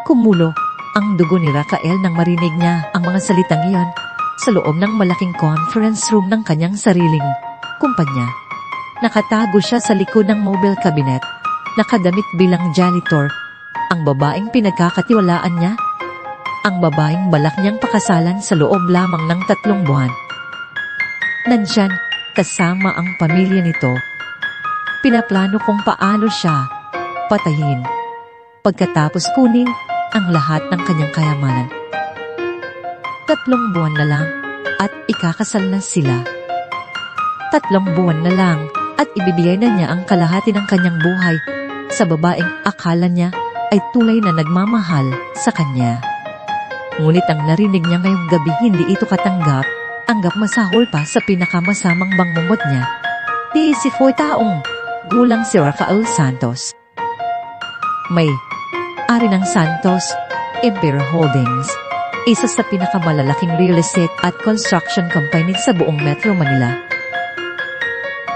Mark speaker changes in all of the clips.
Speaker 1: Kumulo ang dugo ni Rafael nang marinig niya ang mga salitang iyon sa loob ng malaking conference room ng kanyang sariling kumpanya. Nakatago siya sa likod ng mobile cabinet, nakadamit bilang janitor, ang babaeng pinagkakatiwalaan niya, ang babaeng balak niyang pakasalan sa loob lamang ng 3 buwan. Nandyan, kasama ang pamilya nito. Pinaplano kung paano siya patayin pagkatapos kunin ang lahat ng kanyang kayamanan. 3 buwan na lang at ikakasal na sila. 3 buwan na lang at ibibigay na niya ang kalahati ng kanyang buhay sa babaeng akala niya ay tunay na nagmamahal sa kanya. Ngunit ang narinig niya ngayong gabi hindi ito katanggap, anggap masahol pa sa pinakamasamang bangungot niya. 14 taong gulang si Rafael Santos. May ari ng Santos Empire Holdings, isa sa pinakamalalaking real estate at construction company sa buong Metro Manila.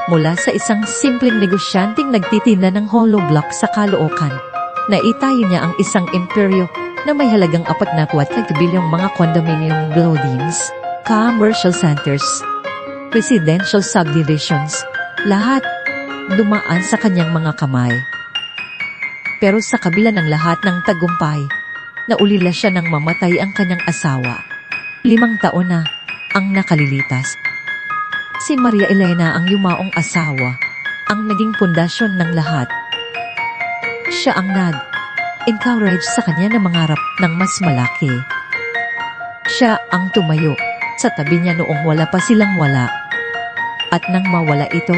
Speaker 1: Mula sa isang simpleng negosyanteng nagtitinda ng hollow block sa Caloocan, naitayo niya ang isang imperyo na may halagang 44 bilyong mga condominium buildings, commercial centers, residential subdivisions, lahat dumaan sa kanyang mga kamay. Pero sa kabila ng lahat ng tagumpay, naulila siya nang mamatay ang kanyang asawa. 5 taon na ang nakalilitas. Si Maria Elena ang yumaong asawa, ang naging pundasyon ng lahat. Siya ang nag-encourage sa kanya na mangarap ng mas malaki. Siya ang tumayo sa tabi niya noong wala pa silang wala. At nang mawala ito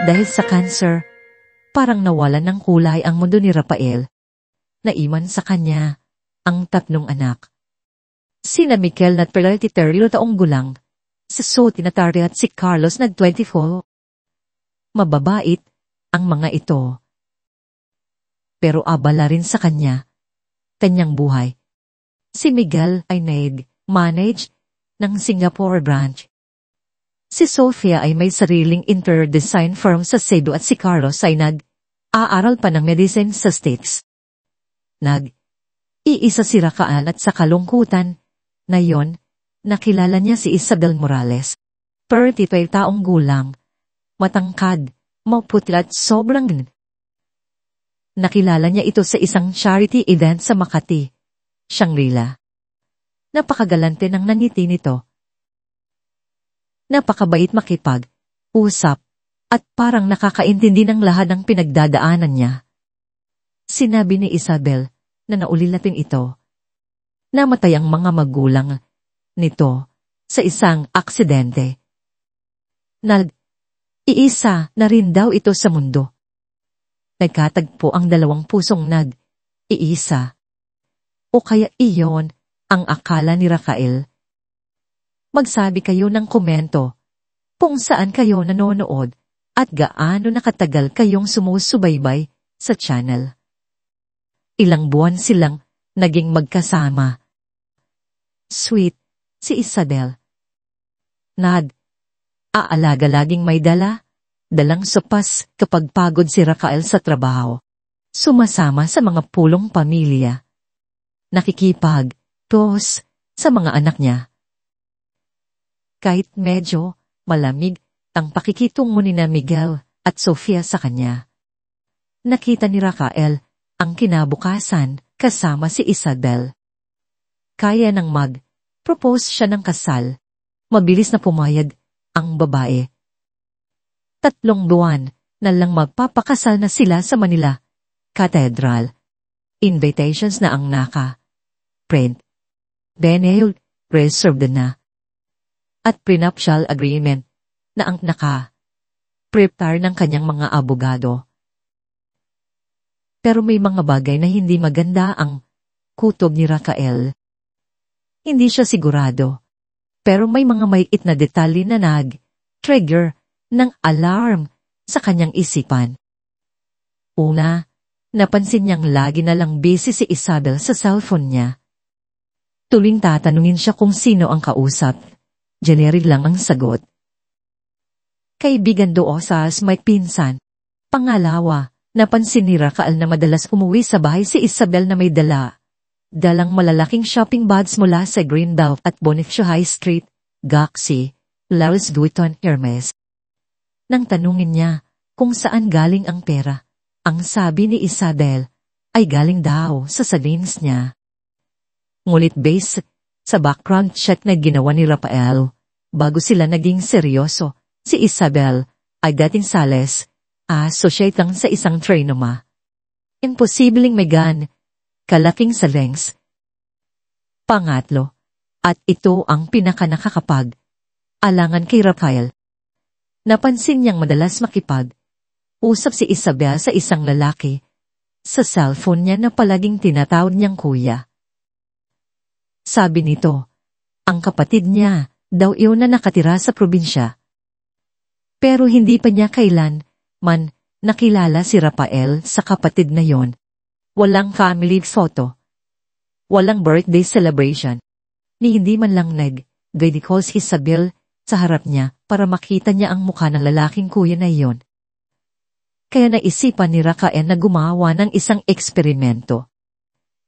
Speaker 1: dahil sa cancer, parang nawalan ng kulay ang mundo ni Rafael. Naiman sa kanya ang 3 anak. Sina Mikel na 33 taong gulang, si Sophie na 30 at si Carlos na 24. Mababait ang mga ito. Pero abala rin sa kanyang buhay. Si Miguel ay manage ng Singapore branch. Si Sofia ay may sariling interior design firm sa Cebu at si Carlos ay nag-aaral pa ng medicine sa States. Iisa si Rafael at sa kalungkutan na yon, nakilala niya si Isabel Morales. 35 taong gulang, matangkad, maputi at sobrang nakilala niya ito sa isang charity event sa Makati, Shangri-La. Napakagalante ng nangiti nito. Napakabait makipag-usap at parang nakakaintindi ng lahat ng pinagdadaanan niya. Sinabi ni Isabel na naulilatin ito. Namatay ang mga magulang nito sa isang aksidente. Iisa na rin daw ito sa mundo. Nagkatagpo ang 2 pusong iisa. O kaya iyon ang akala ni Rafael. Magsabi kayo ng komento kung saan kayo nanonood at gaano nakatagal kayong sumusubaybay sa channel. Ilang buwan silang naging magkasama. Sweet, si Isabel. Aalaga laging may dalang sopas kapag pagod si Rafael sa trabaho. Sumasama sa mga pulong pamilya. Nakikipag-tos sa mga anak niya. Kahit medyo malamig ang pakikitungo ni Miguel at Sofia sa kanya. Nakita ni Rafael ang kinabukasan kasama si Isabel. Kaya nang mag-propose siya ng kasal, mabilis na pumayag ang babae. 3 buwan na lang magpapakasal na sila sa Manila Cathedral. Invitations na ang naka-print. Benel, reserved na. At prenuptial agreement na ang naka-prepare ng kanyang mga abogado. Pero may mga bagay na hindi maganda ang kutob ni Rafael. Hindi siya sigurado, pero may mga maiit na detalye na nag-trigger ng alarm sa kanyang isipan. Una, napansin niyang lagi na lang busy si Isabel sa cellphone niya. Tuwing tatanungin siya kung sino ang kausap, generic lang ang sagot. Kaibigan do sa may pinsan. Pangalawa, napansin ni Rafael na madalas umuwi sa bahay si Isabel na may dala dalang malalaking shopping bags mula sa Greenbelt at Bonifacio High Street, Gaxi, Louis Vuitton, Hermes. Nang tanungin niya kung saan galing ang pera, ang sabi ni Isabel ay galing daw sa savings niya. Ngunit based sa background check na ginawa ni Rafael, bago sila naging seryoso, si Isabel ay dating sales, associate lang sa isang trinoma. Imposibleng may kalaking savings. Pangatlo, at ito ang pinakanakakapag alangan kay Rafael. Napansin niyang madalas usap si Isabel sa isang lalaki sa cellphone niya na palaging tinatawag niyang kuya. Sabi nito, ang kapatid niya daw iyon na nakatira sa probinsya. Pero hindi pa niya kailan man nakilala si Rafael sa kapatid na yon. Walang family photo. Walang birthday celebration. Ni hindi man lang nag-video call si Isabel sa harap niya para makita niya ang mukha ng lalaking kuya na iyon. Kaya naisipan ni Rafael na gumawa ng isang eksperimento.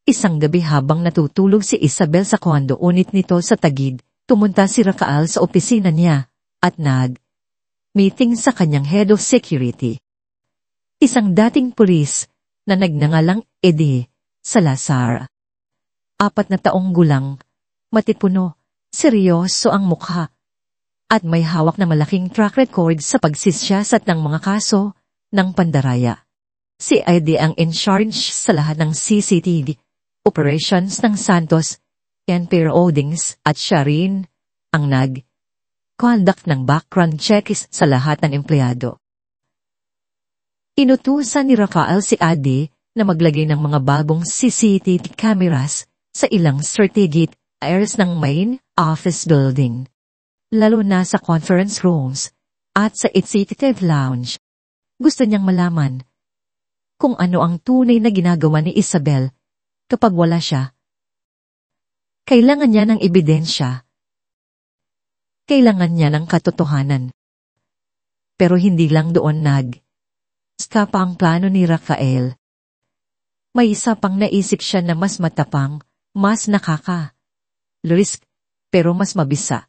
Speaker 1: Isang gabi habang natutulog si Isabel sa kondo unit nito sa Taguig, tumunta si Rafael sa opisina niya at meeting sa kanyang head of security. Isang dating pulis na nagngangalang Eddie Salazar. 4 na taong gulang, matipuno, seryoso ang mukha, at may hawak na malaking track record sa pagsisiyasat ng mga kaso ng pandaraya. Si Eddie ang in charge sa lahat ng CCTV operations ng Santos, NPR Holdings at siya rin ang conduct ng background checks sa lahat ng empleyado. Inutusan ni Rafael si Eddie na maglagay ng mga bagong CCTV cameras sa ilang strategic areas ng main office building, lalo na sa conference rooms at sa executive lounge. Gusto niyang malaman kung ano ang tunay na ginagawa ni Isabel kapag wala siya. Kailangan niya ng ebidensya. Kailangan niya ng katotohanan. Pero hindi lang doon stop ang plano ni Rafael. May isa pang naisip siya na mas matapang, mas risk, pero mas mabisa.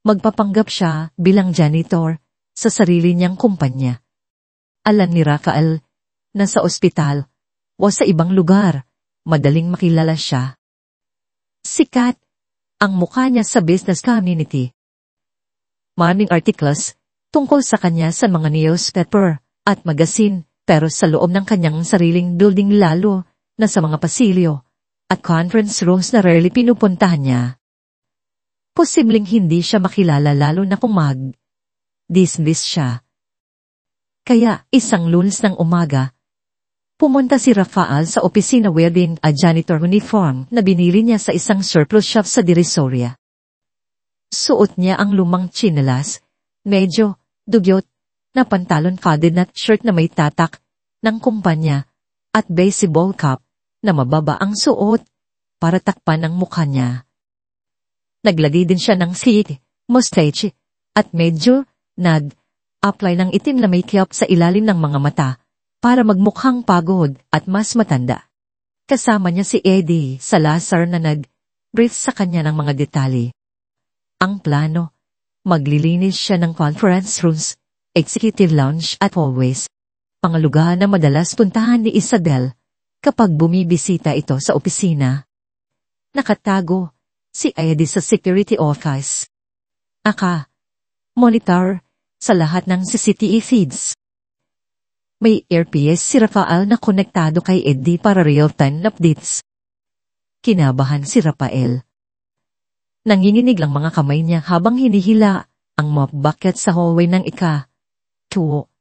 Speaker 1: Magpapanggap siya bilang janitor sa sarili niyang kumpanya. Alam ni Rafael na sa ospital o sa ibang lugar, madaling makilala siya. Sikat ang mukha niya sa business community. Maraming articles tungkol sa kanya sa mga newspaper at magazine, pero sa loob ng kanyang sariling building lalo na sa mga pasilyo at conference rooms na rarely pinupuntahan niya. Posibleng hindi siya makilala lalo na kung dismiss siya. Kaya isang Lunes ng umaga, pumunta si Rafael sa opisina wearing a janitor uniform na binili niya sa isang surplus shop sa Divisoria. Suot niya ang lumang tsinelas, medyo dugyot na pantalon cadenat shirt na may tatak ng kumpanya at baseball cap na mababa ang suot para takpan ang mukha niya. Naglagay din siya ng mustache at medyo apply ng itim na makeup sa ilalim ng mga mata para magmukhang pagod at mas matanda. Kasama niya si Eddie Salazar na brief sa kanya ng mga detalye. Ang plano, maglilinis siya ng conference rooms, executive lounge at hallways, mga lugar na madalas puntahan ni Isabel kapag bumibisita ito sa opisina. Nakatago si Eddie sa security office. Monitor sa lahat ng CCTV feeds. May earpiece si Rafael na konektado kay Eddie para real-time updates. Kinabahan si Rafael. Nanginginig lang mga kamay niya habang hinihila ang mop bucket sa hallway ng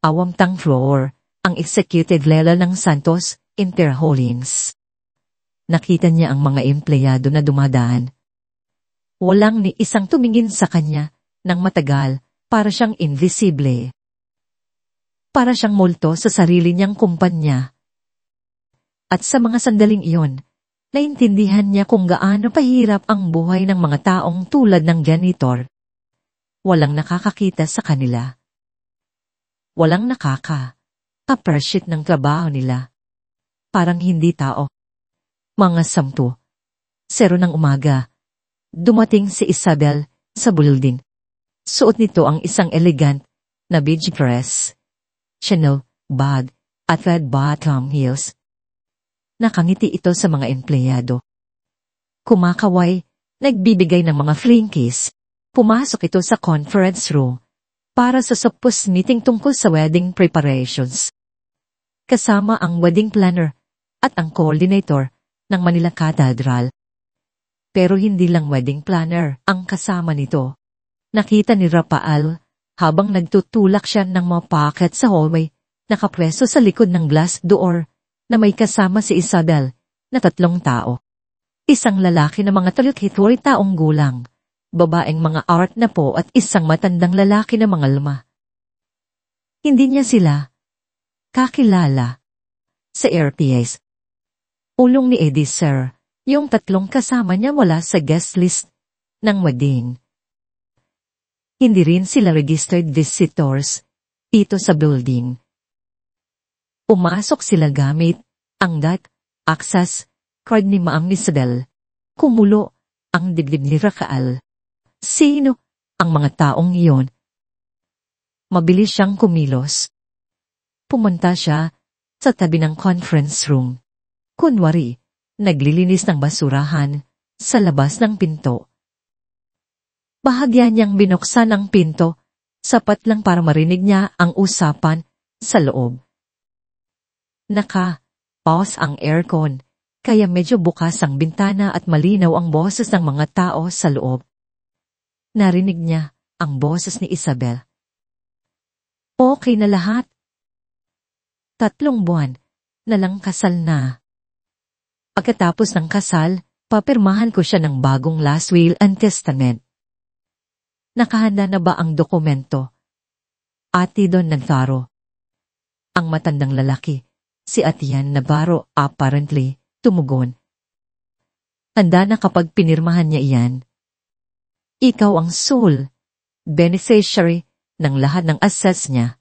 Speaker 1: awamtang floor, ang executive level ng Santos Interholdings. Nakita niya ang mga empleyado na dumadaan. Walang ni isang tumingin sa kanya ng matagal. Para siyang invisible. Para siyang multo sa sarili niyang kumpanya. At sa mga sandaling iyon, naintindihan niya kung gaano pahirap ang buhay ng mga taong tulad ng janitor. Walang nakakakita sa kanila. Walang nakaka-appreciate ng trabaho nila. Parang hindi tao. Mga 10:00 ng umaga, dumating si Isabel sa building. Suot nito ang isang elegant na beige dress, Chanel bag at red bottom heels. Nakangiti ito sa mga empleyado. Kumakaway, nagbibigay ng mga flinkies. Pumasok ito sa conference room para sa suppose meeting tungkol sa wedding preparations. Kasama ang wedding planner at ang coordinator ng Manila Cathedral. Pero hindi lang wedding planner ang kasama nito. Nakita ni Rafael habang nagtutulak siya ng mga packet sa hallway, nakapwesto sa likod ng glass door na may kasama si Isabel na 3 tao. Isang lalaki na mga 30 taong gulang, babaeng mga art na po at isang matandang lalaki na mga luma. Hindi niya sila kakilala. Sa airplanes. Ulong ni Eddie Sir, yung 3 kasama niya wala sa guest list ng wedding. Hindi rin sila registered visitors dito sa building. Pumasok sila gamit ang access card ni Ma'am Isabel. Kumulo ang dibdib ni Rafael. Sino ang mga taong iyon? Mabilis siyang kumilos. Pumunta siya sa tabi ng conference room. Kunwari, naglilinis ng basurahan sa labas ng pinto. Bahagya niyang binuksan ang pinto, sapat lang para marinig niya ang usapan sa loob. Naka-pause ang aircon, kaya medyo bukas ang bintana at malinaw ang boses ng mga tao sa loob. Narinig niya ang boses ni Isabel. Okay na lahat. 3 buwan na lang kasal na. Pagkatapos ng kasal, papirmahan ko siya ng bagong last will and testament. Nakahanda na ba ang dokumento? Ati Don Navarro. Ang matandang lalaki, si Atian Navarro, apparently, tumugon. Handa na kapag pinirmahan niya iyan. Ikaw ang sole beneficiary ng lahat ng assets niya.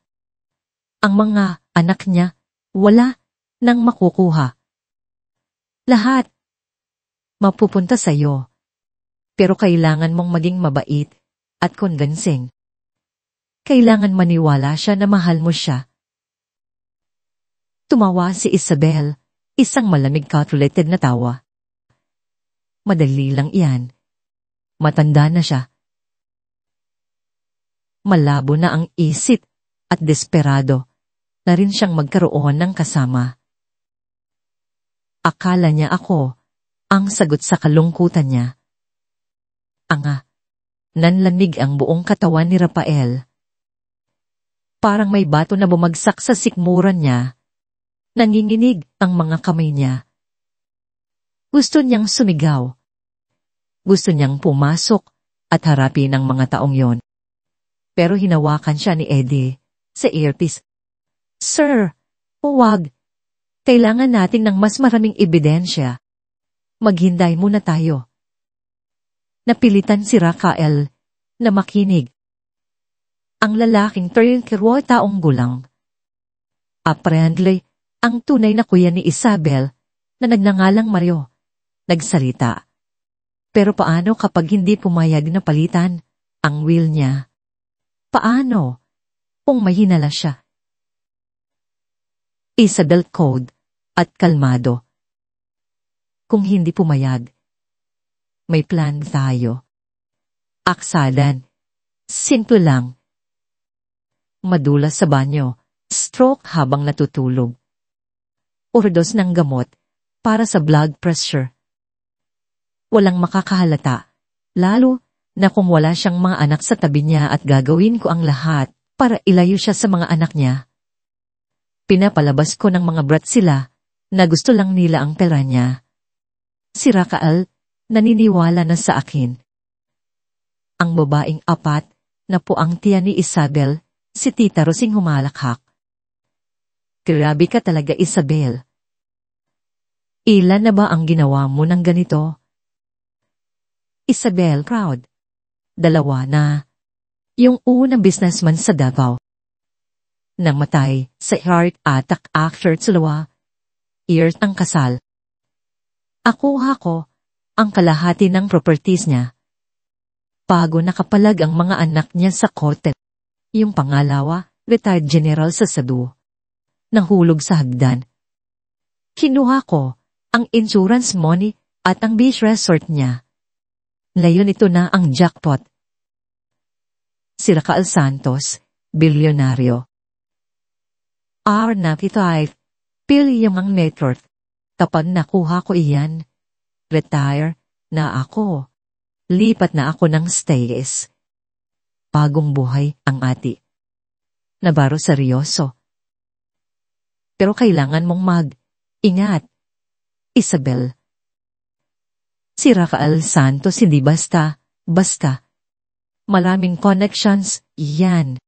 Speaker 1: Ang mga anak niya, wala nang makukuha. Lahat mapupunta sa iyo. Pero kailangan mong maging mabait at convincing. Kailangan maniwala siya na mahal mo siya. Tumawa si Isabel, isang malamig calculated na tawa. Madali lang iyan. Matanda na siya. Malabo na ang isip at desperado na rin siyang magkaroon ng kasama. Akala niya ako ang sagot sa kalungkutan niya. Nanlamig ang buong katawan ni Rafael. Parang may bato na bumagsak sa sikmuran niya. Nanginginig ang mga kamay niya. Gusto niyang sumigaw. Gusto niyang pumasok at harapin ang mga taong yon. Pero hinawakan siya ni Eddie sa earpiece. Sir, huwag. Kailangan natin ng mas maraming ebidensya. Maghinday muna tayo. Napilitan si Rafael na makinig. Ang lalaking 30 taong gulang. Apparently, ang tunay na kuya ni Isabel na nagngangalang Mario, nagsalita. Pero paano kapag hindi pumayag na palitan ang will niya? Paano kung mahinala siya? Isabel code at kalmado. Kung hindi pumayag, may plan tayo. Aksalan, simple lang. Madulas sa banyo, stroke habang natutulog. Ordos ng gamot para sa blood pressure. Walang makakahalata, lalo na kung wala siyang mga anak sa tabi niya at gagawin ko ang lahat para ilayo siya sa mga anak niya. Pinapalabas ko ng mga brat sila na gusto lang nila ang pera niya. Si Rafael, naniniwala na sa akin. Ang babaeng 4 na po ang tiya ni Isabel, si Tita Rosing humalakhak. Grabe ka talaga, Isabel. Ilan na ba ang ginawa mo ng ganito? Isabel, proud. 2 na. Yung unang businessman sa Davao. Namatay sa heart attack after 2 years ang kasal. Akuha ko ang kalahati ng properties niya. Bago nakapalag ang mga anak niya sa korte. Yung pangalawa, retired general sa Cebu. Nahulog sa hagdan. Kinuha ko ang insurance money at ang beach resort niya. Ngayon ito na ang jackpot. Si Rafael Santos, bilyonaryo. R95, pilyong ang net worth. Kapag nakuha ko iyan, retire na ako. Lipat na ako ng States. Bagong buhay ang ati. Nabaro seryoso. Pero kailangan mong mag-ingat, Isabel. Si Rafael Santos hindi basta. Maraming connections, yan.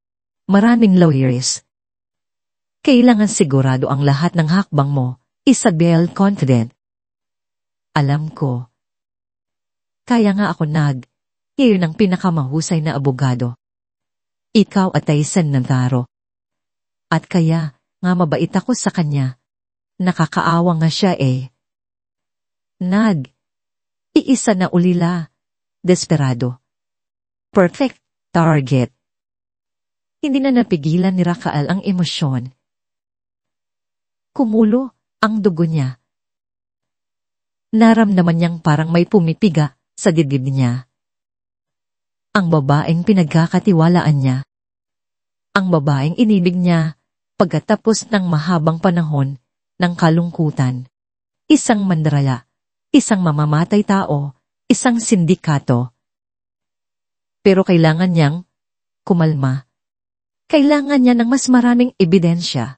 Speaker 1: Maraming lawyers. Kailangan sigurado ang lahat ng hakbang mo, Isabel, confident. Alam ko. Kaya nga ako ngayon ang pinakamahusay na abogado. Ikaw at Tyson Nantaro. At kaya nga mabait ako sa kanya. Nakakaawa nga siya eh. Iisa na ulila. Desperado. Perfect target. Hindi na napigilan ni Rafael ang emosyon. Kumulo ang dugo niya. Naramdaman niyang parang may pumipiga sa dibdib niya. Ang babaeng pinagkakatiwalaan niya. Ang babaeng inibig niya pagkatapos ng mahabang panahon ng kalungkutan. Isang mandaraya, isang mamamatay tao, isang sindikato. Pero kailangan niyang kumalma. Kailangan niya ng mas maraming ebidensya.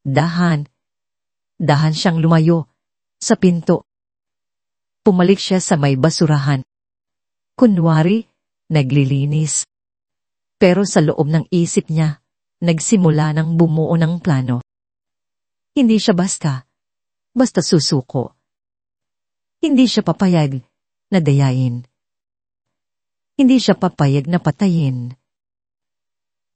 Speaker 1: Dahan siyang lumayo sa pinto. Pumalik siya sa may basurahan. Kunwari, naglilinis. Pero sa loob ng isip niya, nagsimula ng bumuo ng plano. Hindi siya basta susuko. Hindi siya papayag na dayain. Hindi siya papayag na patayin.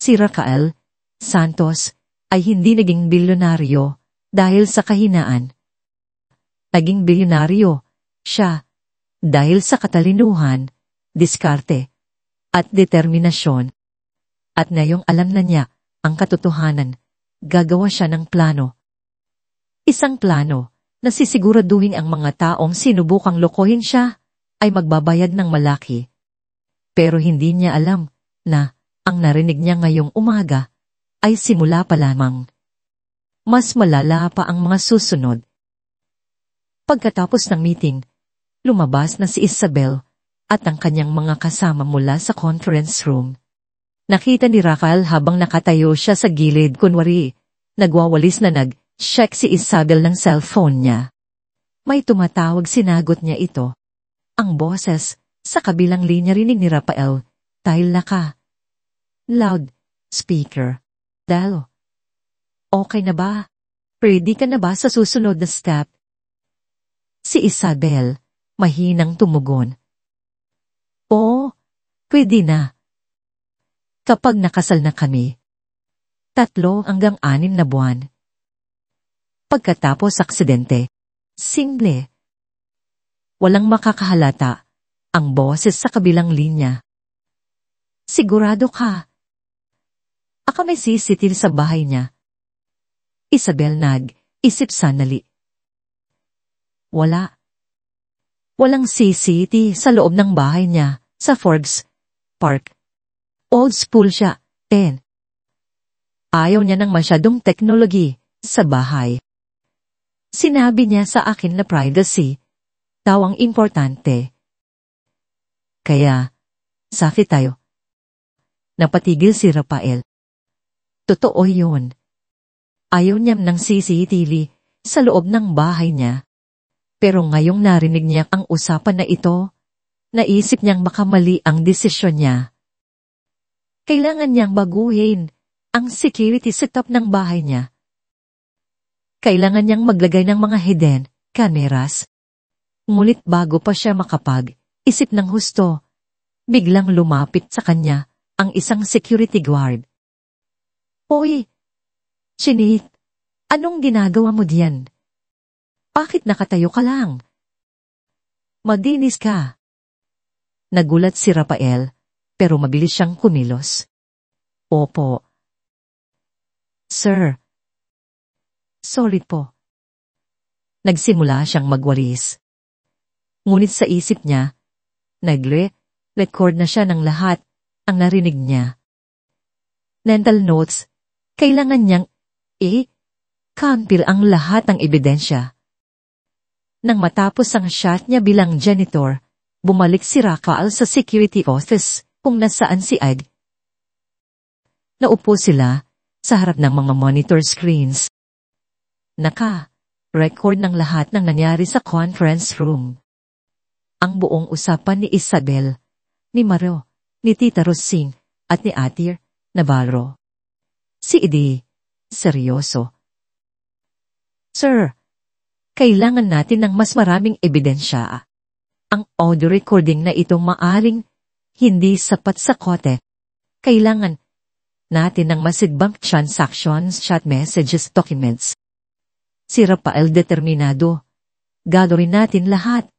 Speaker 1: Si Rafael Santos ay hindi naging bilyonaryo dahil sa kahinaan. Naging bilyonaryo siya dahil sa katalinuhan, diskarte, at determinasyon. At ngayong alam na niya ang katotohanan, gagawa siya ng plano. Isang plano na sisiguraduhin ang mga taong sinubukang lokohin siya ay magbabayad ng malaki. Pero hindi niya alam na ang narinig niya ngayong umaga ay simula pa lamang. Mas malala pa ang mga susunod. Pagkatapos ng meeting, lumabas na si Isabel at ang kanyang mga kasama mula sa conference room. Nakita ni Rafael habang nakatayo siya sa gilid kunwari, nagwawalis na nag-check si Isabel ng cellphone niya. May tumatawag, sinagot niya ito. Ang boses sa kabilang linya rinig ni Rafael, dahil loud speaker. Dalo. Okay na ba? Ready ka na ba sa susunod na step? Si Isabel, mahinang tumugon. Oo, pwede na. Kapag nakasal na kami, 3 hanggang 6 na buwan. Pagkatapos aksidente, simple. Walang makakahalata ang boses sa kabilang linya. Sigurado ka? Aka may CCTV sa bahay niya. Isabel nag-isip sandali. Walang CCTV sa loob ng bahay niya sa Forbes Park. Old school siya, 10. Ayaw niya ng masyadong technology sa bahay. Sinabi niya sa akin na privacy daw ang importante. Kaya, sakit tayo. Napatigil si Rafael. Totoo yun. Ayaw niya ng CCTV sa loob ng bahay niya. Pero ngayong narinig niya ang usapan na ito, naisip niyang baka mali ang desisyon niya. Kailangan niyang baguhin ang security setup ng bahay niya. Kailangan niyang maglagay ng mga hidden cameras. Ngunit bago pa siya makapag-isip ng husto, biglang lumapit sa kanya ang isang security guard. Hoy, Chinit, anong ginagawa mo diyan? Bakit nakatayo ka lang? Maglinis ka. Nagulat si Rafael, pero mabilis siyang kumilos. Opo. Sir. Sorry po. Nagsimula siyang magwalis. Ngunit sa isip niya, record na siya ng lahat ang narinig niya. Mental notes, kailangan niyang kampil ang lahat ng ebidensya. Nang matapos ang shot niya bilang janitor, bumalik si Rafael sa security office kung nasaan si Ed. Naupo sila sa harap ng mga monitor screens. Naka-record ng lahat ng nangyari sa conference room. Ang buong usapan ni Isabel, ni Mario, ni Tita Rosing, at ni Atir Navarro. Si Eddie, seryoso. Sir, kailangan natin ng mas maraming ebidensya. Ang audio recording na ito maaring hindi sapat sa kote. Kailangan natin ng masigbang transactions, chat messages, documents. Si Rafael determinado. Gagawin natin lahat.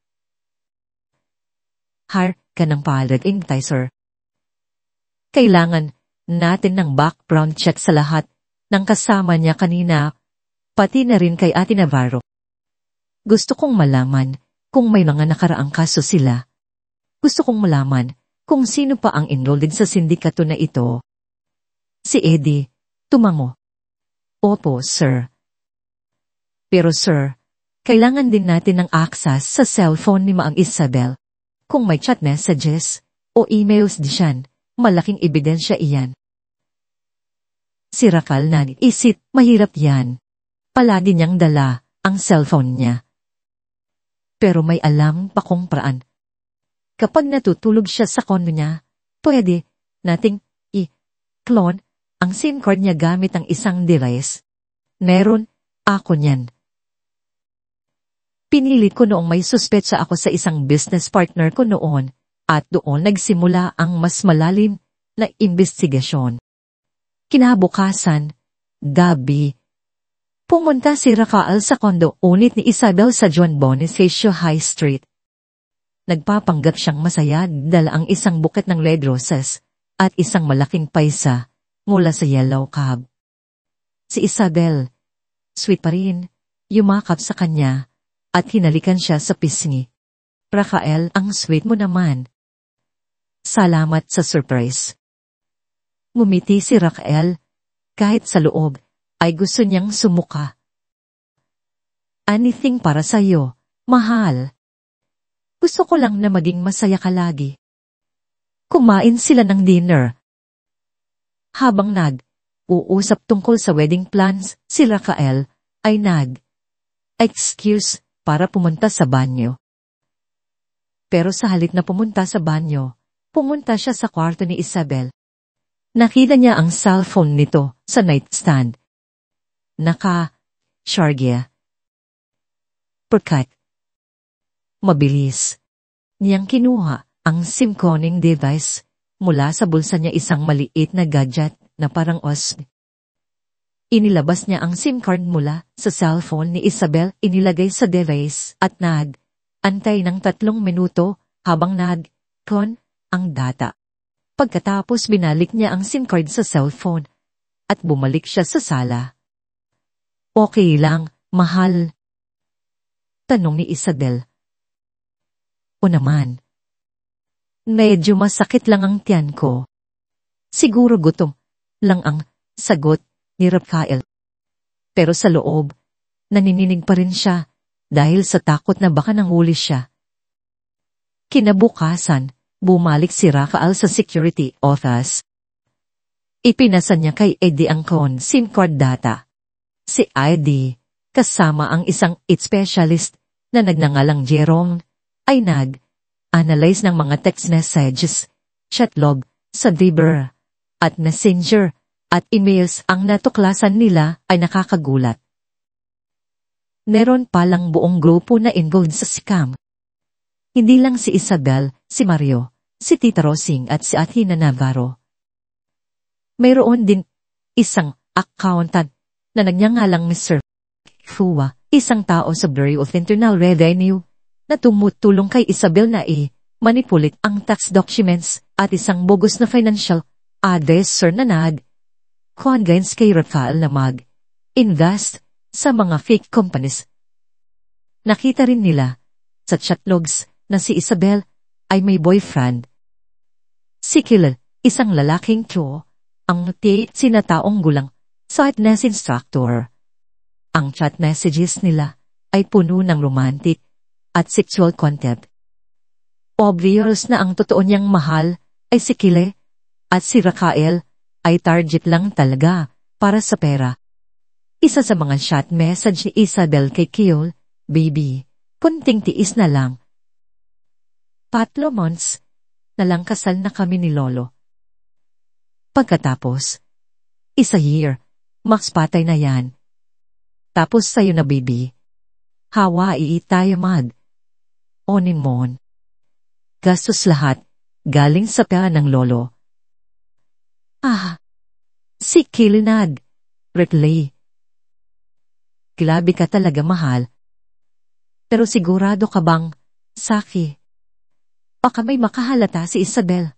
Speaker 1: Hire ka ng pilot intay, sir. Kailangan natin ng background check sa lahat ng kasama niya kanina, pati na rin kay Ate Navarro. Gusto kong malaman kung may mga nakaraang kaso sila. Gusto kong malaman kung sino pa ang enrolled sa sindikato na ito. Si Eddie, tumango. Opo, sir. Pero sir, kailangan din natin ng access sa cellphone ni Maang Isabel. Kung may chat messages o emails diyan, malaking ebidensya iyan. Si Rafael isip, mahirap yan. Palagi niyang dala ang cellphone niya. Pero may alam pa kung paraan. Kapag natutulog siya sa kondo niya, pwede nating i-clone ang SIM card niya gamit ang isang device. Meron ako niyan. Pinilit ko noong may suspetsa ako sa isang business partner ko noon at doon nagsimula ang mas malalim na investigasyon. Kinabukasan, gabi, pumunta si Rafael sa kondo unit ni Isabel sa John Bonifacio High Street. Nagpapanggap siyang masaya dala ang isang buket ng red roses at isang malaking paisa mula sa yellow cab. Si Isabel, sweet pa rin, yumakap sa kanya at hinalikan siya sa pisngi. Rafael, ang sweet mo naman. Salamat sa surprise. Ngumiti si Rafael, kahit sa loob ay gusto niyang sumuka. Anything para sa'yo, mahal. Gusto ko lang na maging masaya ka lagi. Kumain sila ng dinner. Habang uusap tungkol sa wedding plans, si Rafael ay excuse para pumunta sa banyo. Pero sa halip na pumunta sa banyo, pumunta siya sa kwarto ni Isabel. Nakita niya ang cellphone nito sa nightstand. Naka-charge. Perkat. Mabilis. Niyang kinuha ang SIM conning device mula sa bulsa niya, isang maliit na gadget na parang USB. Inilabas niya ang SIM card mula sa cellphone ni Isabel, inilagay sa device at antay ng 3 minuto habang kon ang data. Pagkatapos binalik niya ang SIM card sa cellphone at bumalik siya sa sala. Okay lang, mahal? Tanong ni Isabel. O naman. Medyo masakit lang ang tiyan ko. Siguro gutom lang ang sagot ni Rafael. Pero sa loob, nanininig pa rin siya dahil sa takot na baka nanguli siya. Kinabukasan, bumalik si Rafael sa security office. Ipinasa niya kay Eddie ang SIM card data. Si Eddie, kasama ang isang IT specialist na nagngangalang Jerome, ay analyze ng mga text messages, chat log, sa Viber, at Messenger, at emails. Ang natuklasan nila ay nakakagulat. Meron palang buong grupo na involved sa scam. Hindi lang si Isabel, si Mario, si Tita Rosing at si Athena Navarro. Mayroon din isang accountant na nagngangalang Mr. Fua, isang tao sa Bureau of Internal Revenue na tumutulong kay Isabel na manipulate ang tax documents at isang bogus na financial advisor na convince kay Rafael na invest sa mga fake companies. Nakita rin nila sa chat logs na si Isabel ay may boyfriend. Si Kyle, isang lalaking ang sinataong gulang sa fitness instructor. Ang chat messages nila ay puno ng romantic at sexual content. Obvious na ang totoo niyang mahal ay si Kyle at si Rafael ay target lang talaga para sa pera. Isa sa mga chat message ni Isabel kay Kyle, "Baby, kunting tiis na lang. 3 months na lang kasal na kami ni Lolo." Pagkatapos, 1 year, max patay na yan. Tapos sa'yo na, baby. Hawaii tayo honeymoon. Gastos lahat, galing sa pera ng Lolo. Si Kilinag, Ritley. Grabe ka talaga, mahal. Pero sigurado ka bang, Saki? Baka may makahalata si Isabel.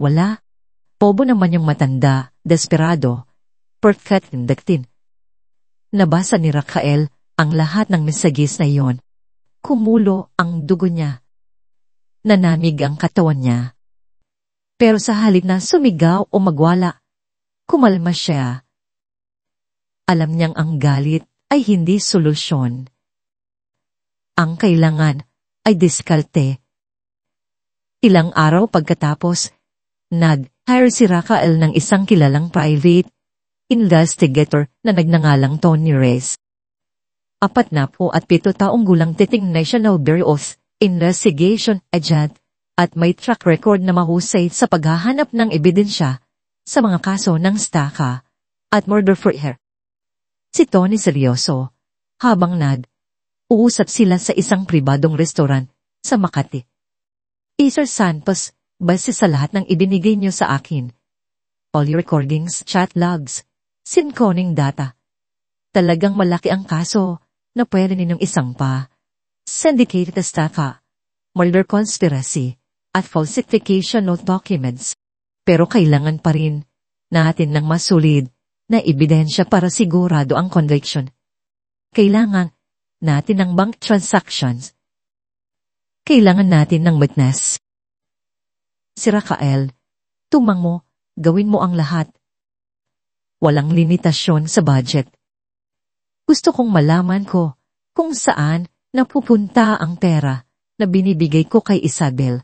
Speaker 1: Wala. Pobo naman yung matanda, desperado, perfect indaktin. Nabasa ni Rafael ang lahat ng messages na iyon. Kumulo ang dugo niya. Nanamig ang katawan niya. Pero sa halip na sumigaw o magwala, kumalma siya. Alam niyang ang galit ay hindi solusyon. Ang kailangan ay diskarte. Ilang araw pagkatapos, nag-hire si Rafael ng isang kilalang private investigator na nagngangalang Tony Reyes. 47 taong gulang titing National Bureau of Investigation agent at may track record na mahusay sa paghahanap ng ebidensya sa mga kaso ng staka at murder for hire. Si Tony seryoso, habang uusap sila sa isang pribadong restaurant sa Makati. Sir Santos, base sa lahat ng ibinigay niyo sa akin, all your recordings, chat logs, synconing data, talagang malaki ang kaso na pwede ninyong isangpa. Syndicated staka, murder conspiracy, at falsification of documents. Pero kailangan pa rin natin ng masulid na ebidensya para sigurado ang conviction. Kailangan natin ng bank transactions. Kailangan natin ng witness. Si Rafael, tumang mo, gawin mo ang lahat. Walang limitasyon sa budget. Gusto kong malaman ko kung saan napupunta ang pera na binibigay ko kay Isabel.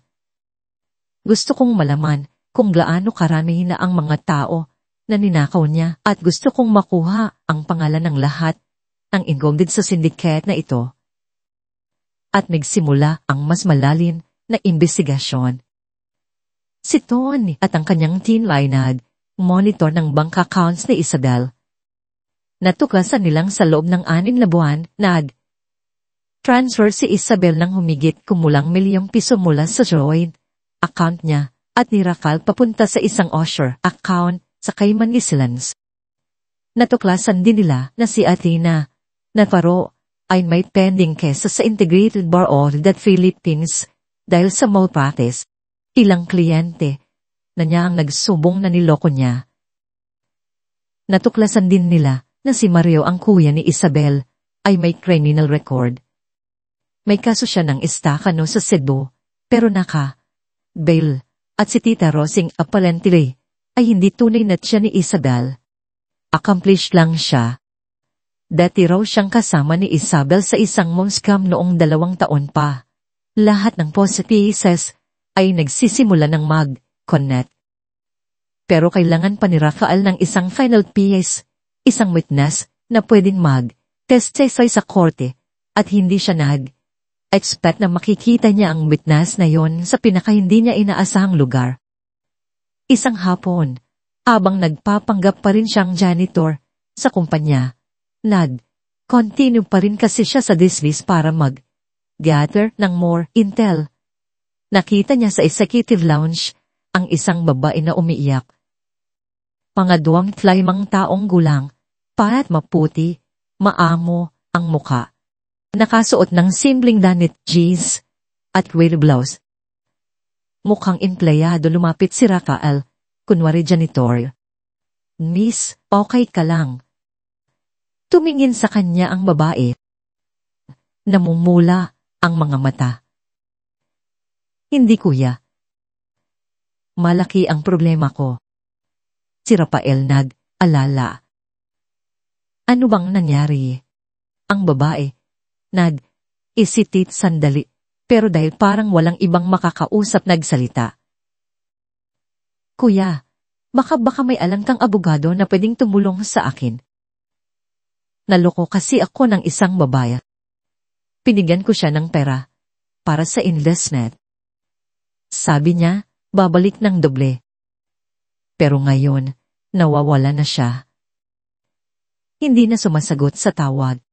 Speaker 1: Gusto kong malaman kung gaano karami na ang mga tao na ninakaw niya at gusto kong makuha ang pangalan ng lahat ng involved sa syndicate na ito. At magsimula ang mas malalim na investigasyon. Si Tony at ang kanyang team ay monitor ng bank accounts ni Isabel. Natuklasan nilang sa loob ng 6 na buwan transfer si Isabel ng humigit kumulang ₱1,000,000 mula sa joint account niya at ni Rafael papunta sa isang offshore account sa Cayman Islands. Natuklasan din nila na si Athena Navarro ay may pending case sa Integrated Bar of the Philippines dahil sa malpractice. Ilang kliyente na niya ang nagsubong na niloko niya. Natuklasan din nila na si Mario ang kuya ni Isabel ay may criminal record. May kaso siya ng estakano sa Cebu, pero bail, at si Tita Rosing apparently ay hindi tunay na siya ni Isabel. Accomplished lang siya. Dati raw siyang kasama ni Isabel sa isang scam noong 2 taon pa. Lahat ng pieces ay nagsisimula ng mag-connect. Pero kailangan pa ni Rafael ng isang final piece, isang witness na pwedeng mag-testify sa korte at hindi siya expect na makikita niya ang witness na yon sa pinaka-hindi niya inaasahang lugar. Isang hapon, habang nagpapanggap pa rin siyang janitor sa kumpanya, continue pa rin kasi siya sa disvis para mag-gather ng more intel. Nakita niya sa executive lounge ang isang babae na umiiyak. Pangadwang 5 taong gulang, parat maputi, maamo ang muka. Nakasuot ng simpleng danit jeans at whale blouse. Mukhang empleyado lumapit si Rafael, kunwari janitor. Miss, okay ka lang. Tumingin sa kanya ang babae. Namumula ang mga mata. Hindi kuya. Malaki ang problema ko. Si Rafael nag-alala. Ano bang nangyari? Ang babae nag-isitit sandali, pero dahil parang walang ibang makakausap nagsalita. Kuya, baka may alam kang abogado na pwedeng tumulong sa akin. Naloko kasi ako ng isang babae. Pinigyan ko siya ng pera para sa investment. Sabi niya, babalik ng doble. Pero ngayon, nawawala na siya. Hindi na sumasagot sa tawag.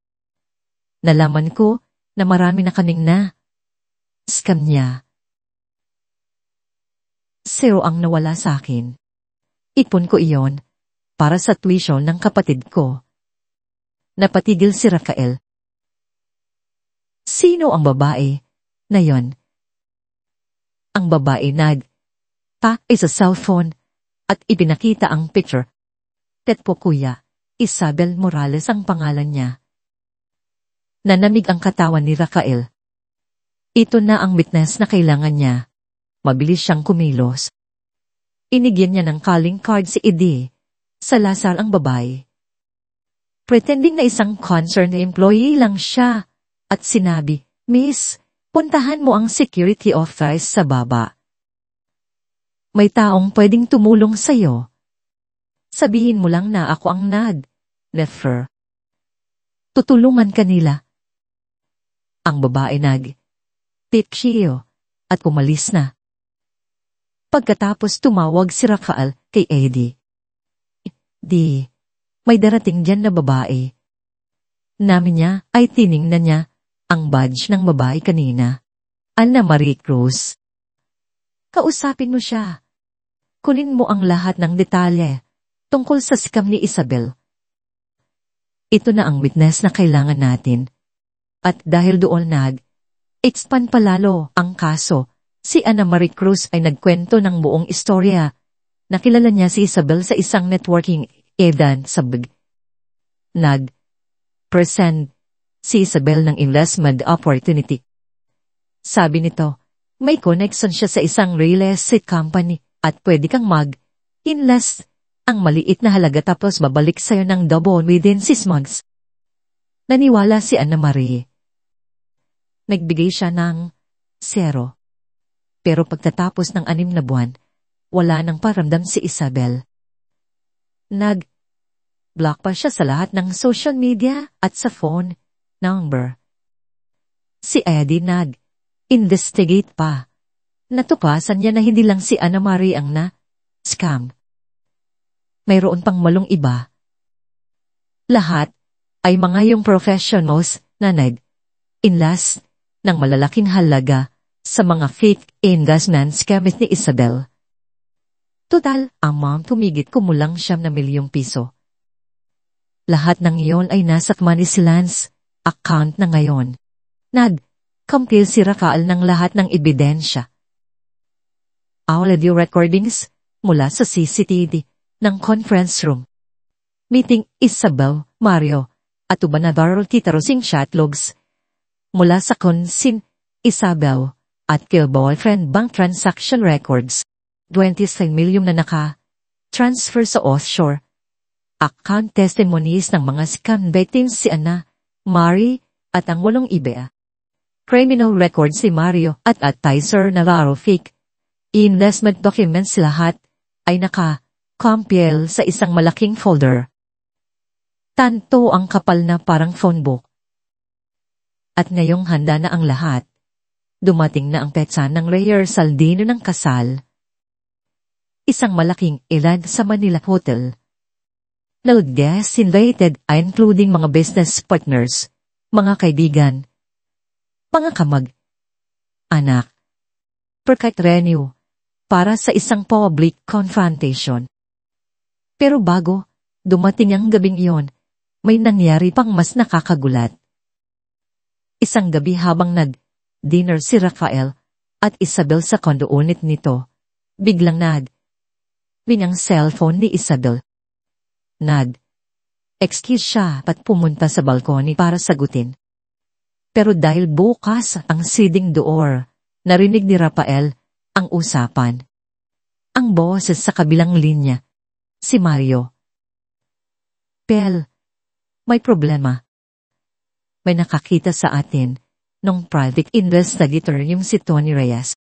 Speaker 1: Nalaman ko na marami na kaming scam niya. Zero ang nawala sa akin. Ipon ko iyon para sa tuition ng kapatid ko. Napatigil si Rafael. Sino ang babae na yon? Ang babae sa cellphone at ipinakita ang picture. Tetpo kuya, Isabel Morales ang pangalan niya. Nanamig ang katawan ni Rafael. Ito na ang witness na kailangan niya. Mabilis siyang kumilos. Inigyan niya ng calling card si Eddie. Salazar ang babae. Pretending na isang concerned employee lang siya. At sinabi, Miss, puntahan mo ang security office sa baba. May taong pwedeng tumulong sa'yo. Sabihin mo lang na ako ang nag-refer. Tutulungan kanila. Ang babae nag-tipsiyo at umalis na. Pagkatapos tumawag si Rafael kay Eddie. Di, may darating dyan na babae. Namin niya ay tiningnan niya ang badge ng babae kanina. Ana Marie Cruz. Kausapin mo siya. Kunin mo ang lahat ng detalye tungkol sa scam ni Isabel. Ito na ang witness na kailangan natin. At dahil doon expand palalo ang kaso, si Ana Marie Cruz ay nagkwento ng buong istorya. Nakilala niya si Isabel sa isang networking event sa present si Isabel ng investment opportunity. Sabi nito, may connection siya sa isang real estate company at pwede kang mag-invest ang maliit na halaga tapos babalik sa'yo ng double within 6 months. Naniwala si Ana Marie. Nagbigay siya ng 0. Pero pagtatapos ng 6 na buwan, wala nang paramdam si Isabel. Nag-block pa siya sa lahat ng social media at sa phone number. Si Eddie nag-investigate pa. Natuklasan niya na hindi lang si Ana Marie ang scam. Mayroon pang malong iba. Lahat ay mga yung professionals na nag-invest ng malalaking halaga sa mga fake investment scams ni Isabel. Total amount tumigit kumulang 9 milyong piso. Lahat ng iyon ay nasa Manisilan's account na ngayon. Nag-compile si Rafael ng lahat ng ebidensya. Audio recordings mula sa CCTV ng conference room. Meeting Isabel, Mario, at uban na Darrell Titarosing chat logs mula sa Consin, Isabel, at kay boyfriend bank transaction records. 26 milyong na naka-transfer sa offshore. Account testimonies ng mga scam victims si Ana Marie at ang 8 iba. Criminal records si Mario at Tizer Navarro fake. Investment documents lahat ay naka-compile sa isang malaking folder. Tanto ang kapal na parang phone book. At ngayong handa na ang lahat. Dumating na ang petsa ng rehearsal dino ng kasal. Isang malaking ilan sa Manila Hotel. Guests invited including mga business partners, mga kaibigan, mga kamag-anak, perkatrenyo, para sa isang public confrontation. Pero bago dumating ang gabing iyon, may nangyari pang mas nakakagulat. Isang gabi habang nag-dinner si Rafael at Isabel sa condo unit nito, biglang ring ang cellphone ni Isabel. Excuse siya at pumunta sa balkoni para sagutin. Pero dahil bukas ang sliding door, narinig ni Rafael ang usapan. Ang boses sa kabilang linya, si Mario. Pel, may problema. May nakakita sa atin nung private investigator yung si Tony Reyes.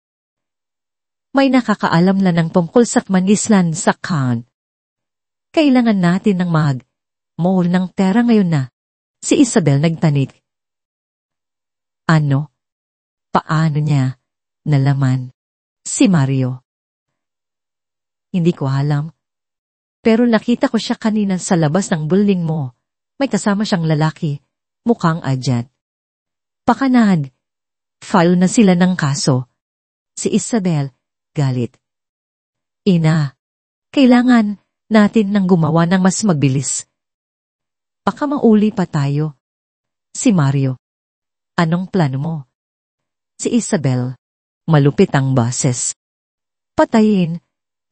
Speaker 1: May nakakaalam na ng tungkol sa Manislan sa account. Kailangan natin ng mag-mall ng pera ngayon na. Si Isabel nagtanik. Ano? Paano niya nalaman? Si Mario. Hindi ko alam. Pero nakita ko siya kanina sa labas ng building mo. May kasama siyang lalaki. Mukhang adyat. Pakanad. File na sila ng kaso. Si Isabel, galit. Ina, kailangan natin nang gumawa ng mas mabilis. Baka mauli pa tayo. Si Mario. Anong plano mo? Si Isabel. Malupit ang boses. Patayin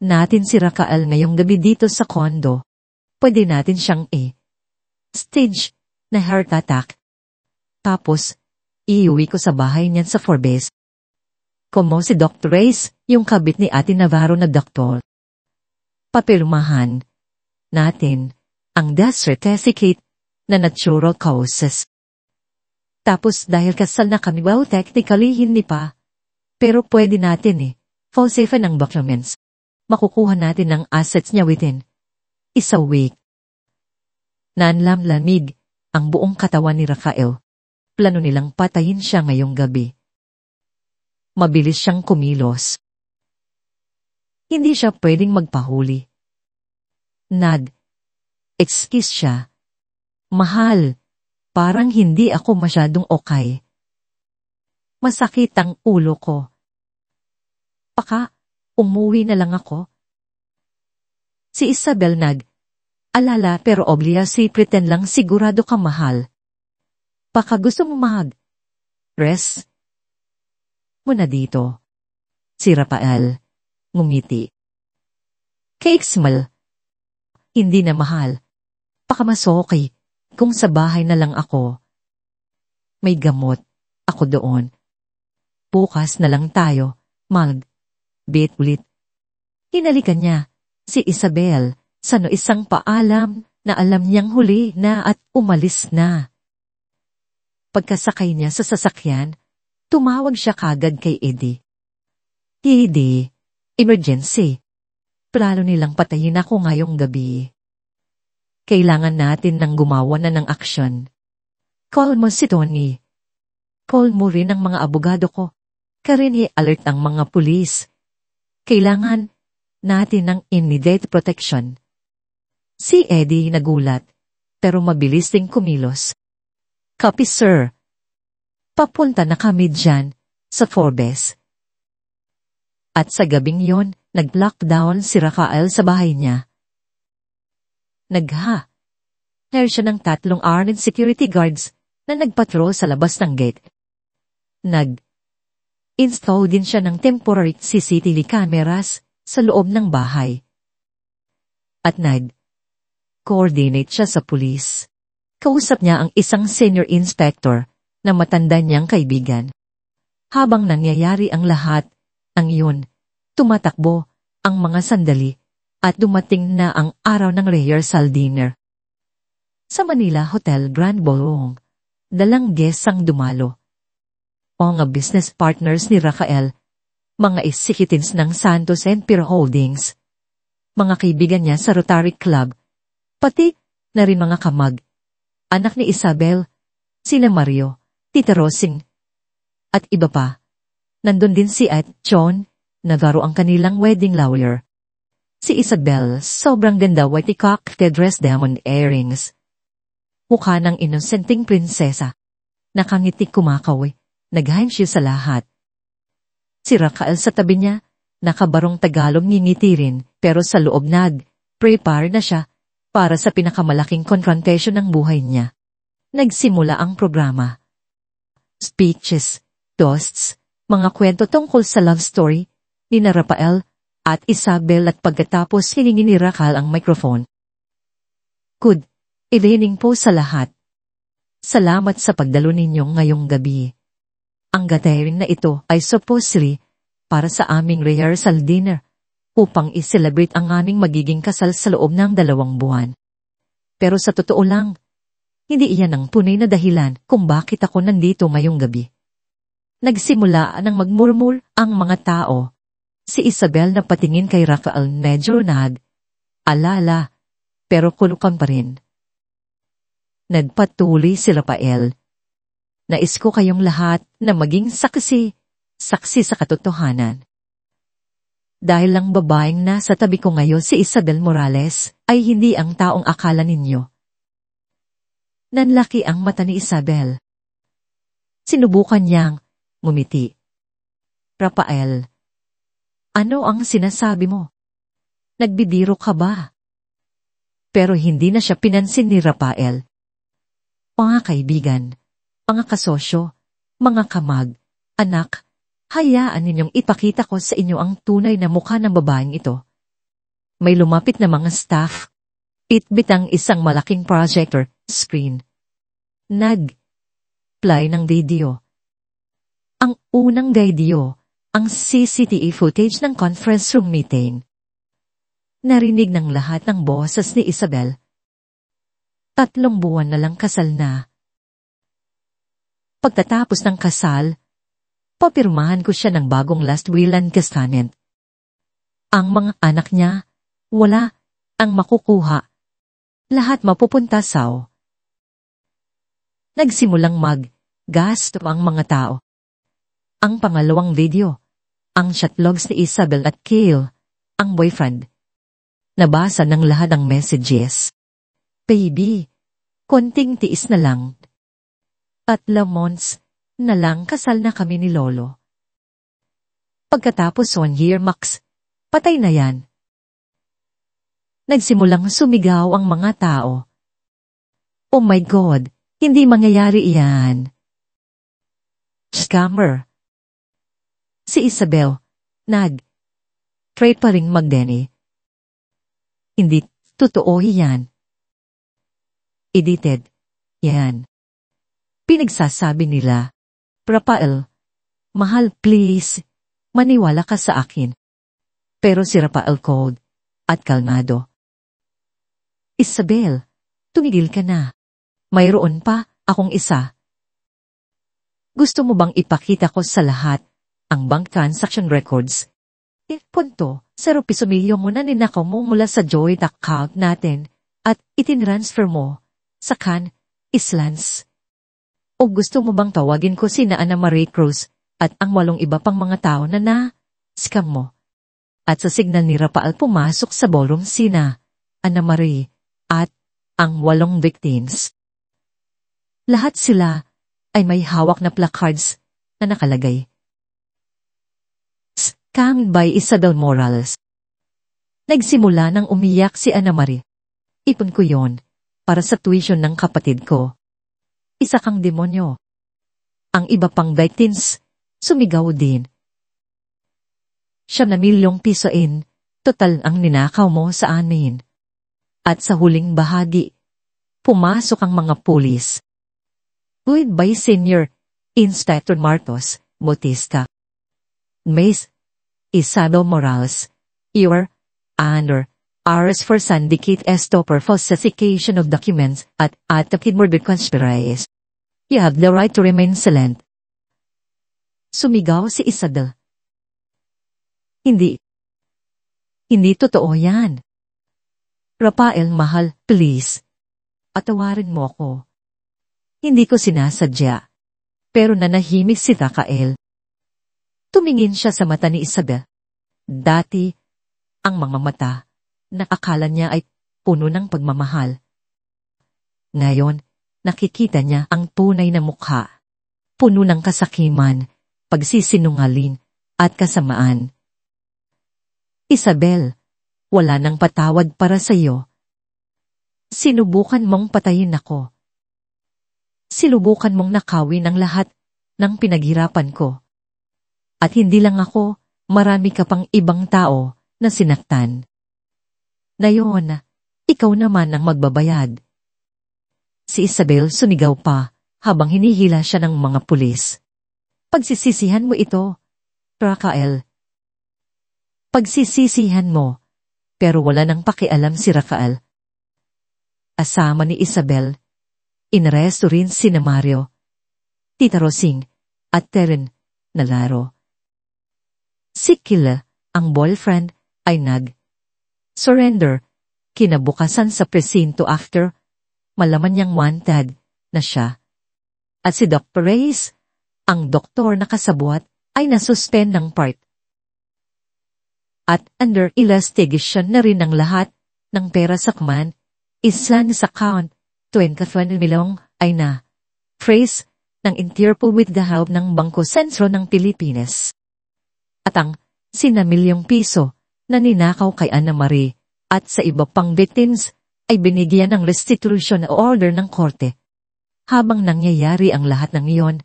Speaker 1: natin si Rafael ngayong gabi dito sa condo. Pwede natin siyang stage na heart attack. Tapos, iuwi ko sa bahay niyan sa Forbes. Como si Dr. Reyes, yung kabit ni Ate Navarro na doktor. Papirumahan natin ang death certificate na natural causes. Tapos dahil kasal na kami, well, technically hindi pa. Pero pwede natin falsify ng documents. Makukuha natin ang assets niya within a week. Nanlamlamig ang buong katawan ni Rafael. Plano nilang patayin siya ngayong gabi. Mabilis siyang kumilos. Hindi siya pwedeng magpahuli. Excuse siya. Mahal, parang hindi ako masyadong okay. Masakit ang ulo ko. Baka, umuwi na lang ako. Si Isabel alala pero obviously pretend lang sigurado ka mahal. Baka gusto mo rest muna dito. Si Rafael, ngumiti. Cake smile. Hindi na mahal. Baka mas okay kung sa bahay na lang ako. May gamot ako doon. Bukas na lang tayo bit ulit. Hinalikan niya si Isabel sa isang paalam na alam niyang huli na at umalis na. Pagkasakay niya sa sasakyan, tumawag siya kagad kay Eddie. Eddie, emergency. Plano nilang patayin ako ngayong gabi. Kailangan natin nang gumawa na ng aksyon. Call mo si Tony. Call mo rin ang mga abogado ko. Karin i-alert ang mga pulis. Kailangan natin ng immediate protection. Si Eddie nagulat, pero mabilis ding kumilos. Copy, sir. Papunta na kami dyan sa Forbes. At sa gabing yon, nag-lockdown si Rafael sa bahay niya. Hire siya ng 3 armed security guards na nagpatrol sa labas ng gate. Install din siya ng temporary CCTV cameras sa loob ng bahay. At coordinate siya sa pulis. Kausap niya ang isang senior inspector na matanda niyang kaibigan. Habang nangyayari ang lahat, ang iyon, tumatakbo ang mga sandali at dumating na ang araw ng rehearsal dinner. Sa Manila Hotel Grand Ballroom, dalang guests ang dumalo. Mga business partners ni Rafael, mga executives ng Santos and Pier Holdings, mga kaibigan niya sa Rotary Club, pati na rin mga kamag, anak ni Isabel, sina Mario, Tita Rosing, at iba pa. Nandun din si John Navarro ang kanilang wedding lawyer. Si Isabel, sobrang ganda, white cocktail dress, diamond earrings. Mukha ng inosenteng prinsesa. Nakangiti kumakawi, nag-handshake sa lahat. Si Rafael sa tabi niya, nakabarong Tagalog ngingiti rin, pero sa loob prepare na siya para sa pinakamalaking confrontation ng buhay niya. Nagsimula ang programa. speeches, toasts, mga kwento tungkol sa love story ni Rafael at Isabel at pagkatapos hiningi ni Raquel ang microphone. Good evening po sa lahat. Salamat sa pagdalo ninyo ngayong gabi. Ang gathering na ito ay supposedly para sa aming rehearsal dinner upang i-celebrate ang aming magiging kasal sa loob ng 2 buwan. Pero sa totoo lang, hindi iyan ang tunay na dahilan kung bakit ako nandito ngayong gabi. Nagsimula nang magmurmur ang mga tao. Si Isabel na patingin kay Rafael medyo alala, pero kulukan pa rin. Nagpatuloy si Rafael. Nais ko kayong lahat na maging saksi sa katotohanan. Dahil lang babaeng nasa tabi ko ngayon si Isabel Morales ay hindi ang taong akala ninyo. Nanlaki ang mata ni Isabel. Sinubukan niyang ngumiti. Rafael, ano ang sinasabi mo? Nagbibiro ka ba? Pero hindi na siya pinansin ni Rafael. Mga kaibigan, mga kasosyo, mga kamag, anak, hayaan ninyong ipakita ko sa inyo ang tunay na mukha ng babaeng ito. May lumapit na mga staff. Itbit ang isang malaking projector screen. Nag-play ng video. Ang unang video, ang CCTV footage ng conference room meeting. Narinig ng lahat ng boses ni Isabel. 3 buwan na lang kasal na. Pagtatapos ng kasal, papirmahan ko siya ng bagong last will and testament. Ang mga anak niya, wala ang makukuha. Lahat mapupunta sa Nagsimulang mag-gasto ang mga tao. Ang pangalawang video, ang chatlogs ni Isabel at Kale, ang boyfriend. Nabasa ng lahat ng messages. Baby, konting tiis na lang. 3 months na lang kasal na kami ni Lolo. Pagkatapos 1 year max, patay na yan. Nagsimulang sumigaw ang mga tao. Oh my God, hindi mangyayari iyan. Scammer. Si Isabel, try pa ring magdeni. Hindi totoo yan. Edited. Yan. Pinagsasabi nila, Rafael, mahal please, maniwala ka sa akin. Pero si Rafael cold at kalmado. Isabel, tumigil ka na. Mayroon pa akong isa. Gusto mo bang ipakita ko sa lahat ang bank transaction records? Punto, 0 piso milyon mo na ninakaw mo mula sa joint account natin at itinransfer mo sa Can Islands. O gusto mo bang tawagin ko sina Ana Marie Cruz at ang 8 iba pang mga tao na scam mo? At sa signal ni Rafael pumasok sa ballroom sina Ana Marie at ang 8 victims. Lahat sila ay may hawak na placards na nakalagay. Scammed by Isabel Morales. Nagsimula nang umiyak si Ana Marie. Ipon ko yon para sa tuition ng kapatid ko. Isa kang demonyo. Ang iba pang victims, sumigaw din. 7 milyong piso total ang ninakaw mo sa amin. At sa huling bahagi, pumasok ang mga pulis. Led by Senior Inspector Martos Bautista. Miss Isabel Morales, you are under arrest for syndicate estopper falsification of documents at attempted murder conspiracy. You have the right to remain silent. Sumigaw si Isabel. Hindi totoo yan. Rafael, mahal, please. Patawarin mo ako. Hindi ko sinasadya. Pero nanahimik si Rafael. Tumingin siya sa mata ni Isabel. Dati, ang mga mata, nakakala niya ay puno ng pagmamahal. Ngayon, nakikita niya ang tunay na mukha. Puno ng kasakiman, pagsisinungaling, at kasamaan. Isabel, wala nang patawad para sa iyo. Sinubukan mong patayin ako. Sinubukan mong nakawin ang lahat ng pinaghirapan ko. At hindi lang ako, marami ka pang ibang tao na sinaktan. Ngayon, ikaw naman ang magbabayad. Si Isabel sumigaw pa habang hinihila siya ng mga pulis. Pagsisisihan mo ito, Rafael. Pagsisisihan mo, pero wala nang pakialam si Rafael. Asama ni Isabel, inaresto rin sina Mario, Tita Rosing, at Teren Nalaro. Si Kila, ang boyfriend, ay nag-surrender kinabukasan sa presinto after malaman niyang wanted na siya. At si Dr. Reyes, ang doktor na kasabwat, ay nasuspend ng part. At under investigation na rin ang lahat ng pera sa command, islan sa account, 20 milyon ay na trace ng Interpol with the help ng Bangko Sentro ng Pilipinas. At ang sinamilyong piso na ninakaw kay Ana Marie at sa iba pang victims ay binigyan ng restitution order ng korte. Habang nangyayari ang lahat ng iyon,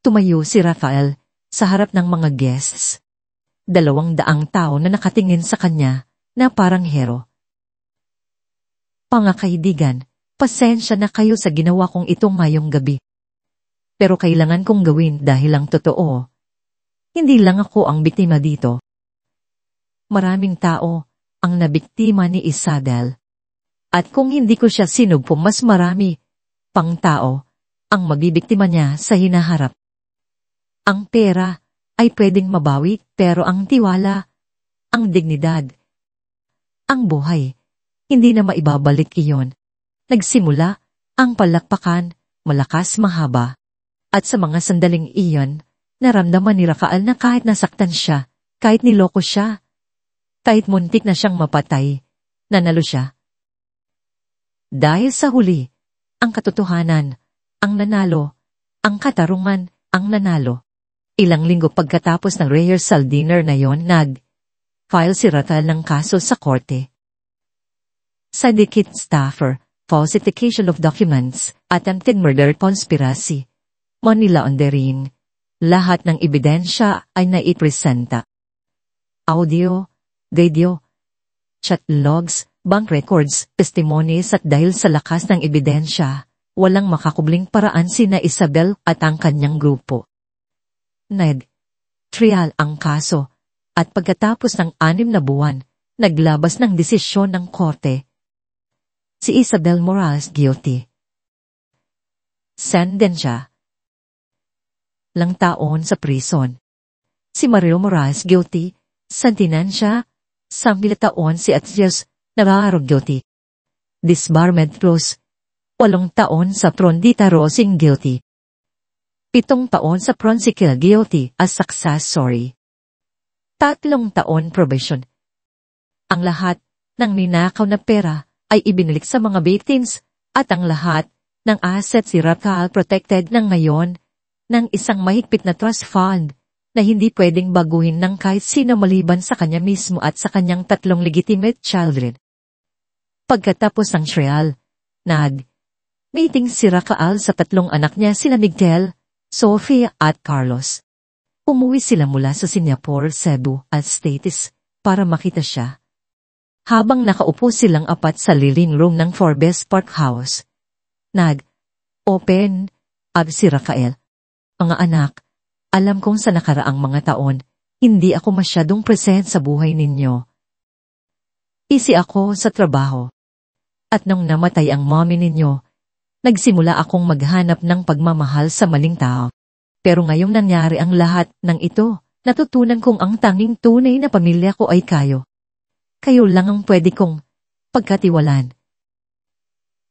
Speaker 1: tumayo si Rafael sa harap ng mga guests. 200 tao na nakatingin sa kanya na parang hero. Mga kaibigan, pasensya na kayo sa ginawa kong ito ngayong gabi. Pero kailangan kong gawin dahil ang totoo. Hindi lang ako ang biktima dito. Maraming tao ang nabiktima ni Isabel. At kung hindi ko siya sinugpo, mas marami pang tao ang mabibiktima niya sa hinaharap. Ang pera ay pwedeng mabawi, pero ang tiwala, ang dignidad, ang buhay, hindi na maibabalik iyon. Nagsimula ang palakpakan, malakas mahaba. At sa mga sandaling iyon, naramdaman ni Rafael na kahit nasaktan siya, kahit niloko siya, kahit muntik na siyang mapatay, nanalo siya. Dahil sa huli, ang katotohanan, ang nanalo, ang katarungan, ang nanalo. Ilang linggo pagkatapos ng rehearsal dinner na yon, nag-file si Rafael ng kaso sa korte. Syndicate staffer, falsification of documents, attempted murder conspiracy, money laundering. Lahat ng ebidensya ay naipresenta. Audio, video, chat logs, bank records, testimonies at dahil sa lakas ng ebidensya, walang makakubling paraan sina Isabel at ang kanyang grupo. Nag-trial ang kaso at pagkatapos ng 6 na buwan, naglabas ng desisyon ng korte. Si Isabel Morales guilty. Sentensya. Lang taon sa prison. Si Mario Morales guilty. Sentensya. 10 taon si Atzios Navarro guilty. Disbarment clause. 8 taon sa Prondita Rosing guilty. 7 taon sa Pronsikil guilty as successory. 3 taon probation. Ang lahat ng ninakaw na pera ay ibinalik sa mga victims at ang lahat ng assets si Rafael protected ng ngayon ng isang mahigpit na trust fund na hindi pwedeng baguhin ng kahit sino maliban sa kanya mismo at sa kanyang 3 legitimate children. Pagkatapos ng trial, nag-meeting si Rafael sa 3 anak niya sina Miguel, Sofia at Carlos. Umuwi sila mula sa Singapore, Cebu at States para makita siya. Habang nakaupo silang apat sa living room ng Forbes Park House, nag-open up si Rafael. Mga anak, alam kong sa nakaraang mga taon, hindi ako masyadong present sa buhay ninyo. Busy ako sa trabaho. At nung namatay ang mommy ninyo, nagsimula akong maghanap ng pagmamahal sa maling tao. Pero ngayong nangyari ang lahat ng ito, natutunan kong ang tanging tunay na pamilya ko ay kayo. Kayo lang ang pwede kong pagkatiwalaan.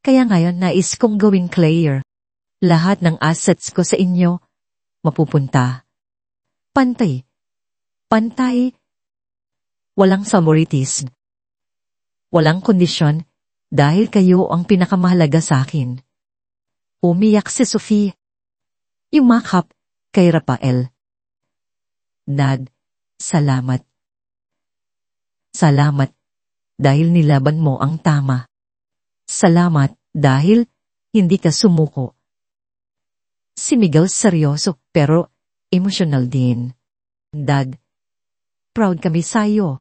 Speaker 1: Kaya ngayon nais kong gawing clear. Lahat ng assets ko sa inyo, mapupunta. Pantay. Pantay. Walang favoritism. Walang kondisyon, dahil kayo ang pinakamahalaga sa akin. Umiyak si Sophie. Yumakap kay Rafael. Dad, salamat. Salamat dahil nilaban mo ang tama. Salamat dahil hindi ka sumuko. Si Miguel seryoso pero emosyonal din. Dad, proud kami sa'yo.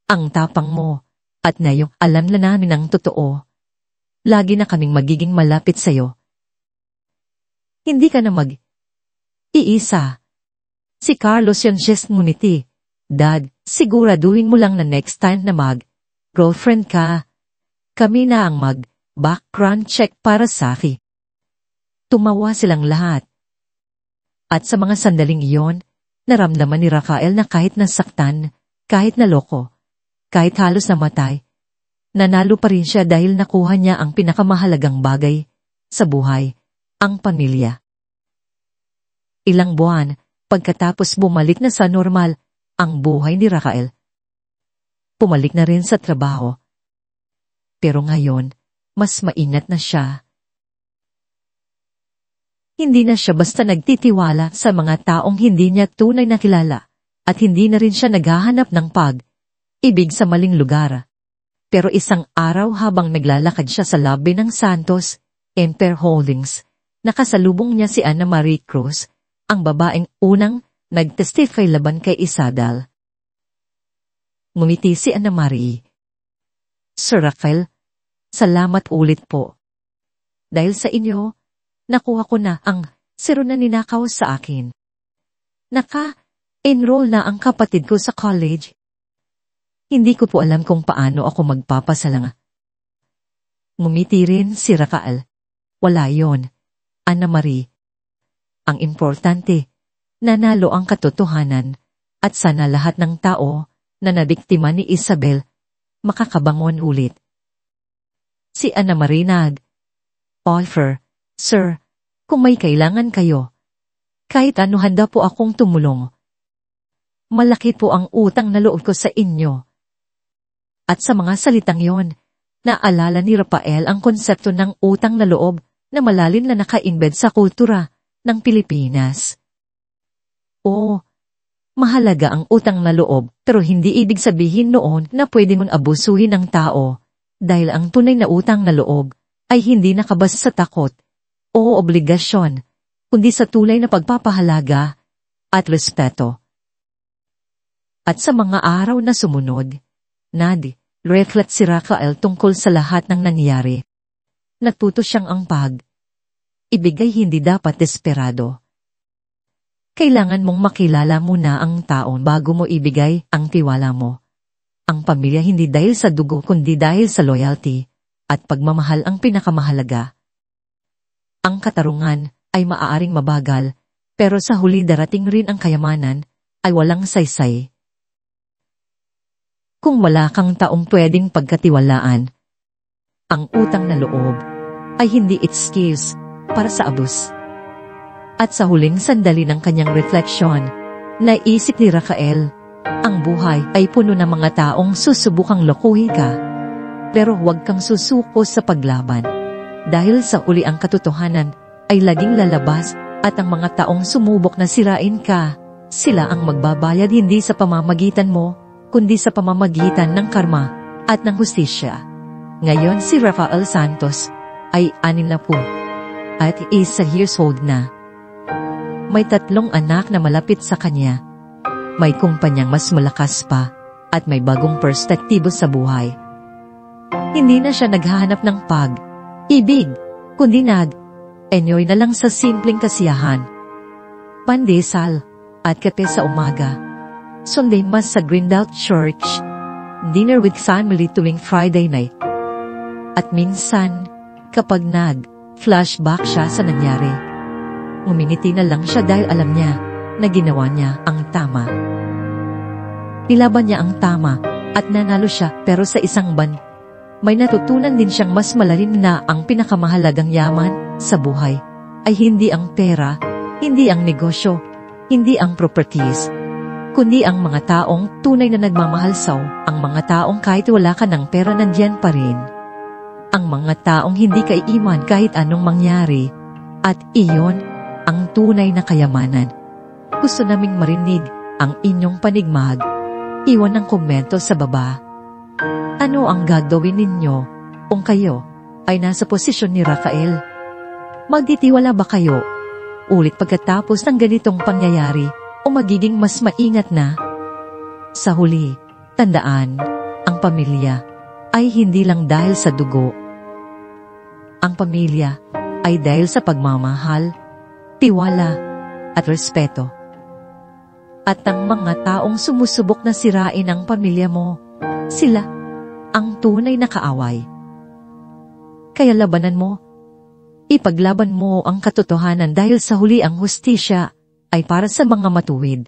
Speaker 1: Ang tapang mo at ngayong alam na namin ang totoo. Lagi na kaming magiging malapit sa'yo. Hindi ka na iisa. Si Carlos yung just nguniti. Dad, siguraduhin mo lang na next time na girlfriend ka. Kami na ang background check para sa'ki. Tumawa silang lahat. At sa mga sandaling iyon, naramdaman ni Rafael na kahit nasaktan, kahit naloko, kahit halos namatay, nanalo pa rin siya dahil nakuha niya ang pinakamahalagang bagay sa buhay, ang pamilya. Ilang buwan, pagkatapos bumalik na sa normal, ang buhay ni Rafael. Pumalik na rin sa trabaho. Pero ngayon, mas maingat na siya. Hindi na siya basta nagtitiwala sa mga taong hindi niya tunay na kilala at hindi na rin siya naghahanap ng ibig sa maling lugar. Pero isang araw habang naglalakad siya sa lobby ng Santos Empire Holdings, nakasalubong niya si Ana Marie Cruz, ang babaeng unang nag-testify laban kay Isadal. Ngumiti si Ana Marie. Sir Rafael, salamat ulit po. Dahil sa inyo, nakuha ko na ang zero na ninakaw sa akin. Naka-enroll na ang kapatid ko sa college. Hindi ko po alam kung paano ako magpapasalamat. Ngumiti rin si Rafael. Wala yon, Ana Marie. Ang importante, nanalo ang katotohanan at sana lahat ng tao na nabiktima ni Isabel makakabangon ulit. Si Ana Marie offer, Sir, kung may kailangan kayo, kahit ano handa po akong tumulong. Malaki po ang utang na loob ko sa inyo. At sa mga salitang yon, naalala ni Rafael ang konsepto ng utang na loob na malalim na naka-embed sa kultura ng Pilipinas. Oo, mahalaga ang utang na loob pero hindi ibig sabihin noon na pwede mong abusuhin ang tao dahil ang tunay na utang na loob ay hindi nakabase sa takot o obligasyon kundi sa tulay na pagpapahalaga at respeto. At sa mga araw na sumunod, reflect si Rafael tungkol sa lahat ng nangyari. Natuto siyang ang ibigay hindi dapat desperado. Kailangan mong makilala muna ang taon bago mo ibigay ang tiwala mo. Ang pamilya hindi dahil sa dugo kundi dahil sa loyalty at pagmamahal ang pinakamahalaga. Ang katarungan ay maaaring mabagal, pero sa huli darating rin ang kayamanan ay walang saysay. Kung wala kang taong pwedeng pagkatiwalaan, ang utang na loob ay hindi excuse para sa abus. At sa huling sandali ng kanyang refleksyon, naisip ni Rafael, ang buhay ay puno ng mga taong susubukang lokohin ka. Pero huwag kang susuko sa paglaban. Dahil sa uli ang katotohanan ay laging lalabas at ang mga taong sumubok na sirain ka, sila ang magbabayad hindi sa pamamagitan mo, kundi sa pamamagitan ng karma at ng hustisya. Ngayon si Rafael Santos ay 60 at 1 years old na. May 3 anak na malapit sa kanya. May kumpanyang mas malakas pa at may bagong perspektibo sa buhay. Hindi na siya naghahanap ng ibig, kundi enjoy na lang sa simpleng kasiyahan. Pandesal at kape sa umaga. Sunday Mass sa Grindal Church, dinner with family tuwing Friday night. At minsan, kapag flashback siya sa nangyari, ngumingiti na lang siya dahil alam niya na ginawa niya ang tama. Nilaban niya ang tama at nanalo siya pero sa isang may natutunan din siyang mas malalim na ang pinakamahalagang yaman sa buhay ay hindi ang pera, hindi ang negosyo, hindi ang properties, kundi ang mga taong tunay na nagmamahal ang mga taong kahit wala ka ng pera nandiyan pa rin. Ang mga taong hindi kaiiwan kahit anong mangyari, at iyon ang tunay na kayamanan. Gusto naming marinig ang inyong panigmag. Iwan ng komento sa baba. Ano ang gagawin ninyo kung kayo ay nasa posisyon ni Rafael? Magtitiwala ba kayo mauulit pagkatapos ng ganitong pangyayari o magiging mas maingat na. Sa huli, tandaan, ang pamilya ay hindi lang dahil sa dugo. Ang pamilya ay dahil sa pagmamahal, tiwala, at respeto. At ang mga taong sumusubok na sirain ang pamilya mo, sila ang tunay na kaaway. Kaya labanan mo. Ipaglaban mo ang katotohanan dahil sa huli ang hustisya ay para sa mga matuwid.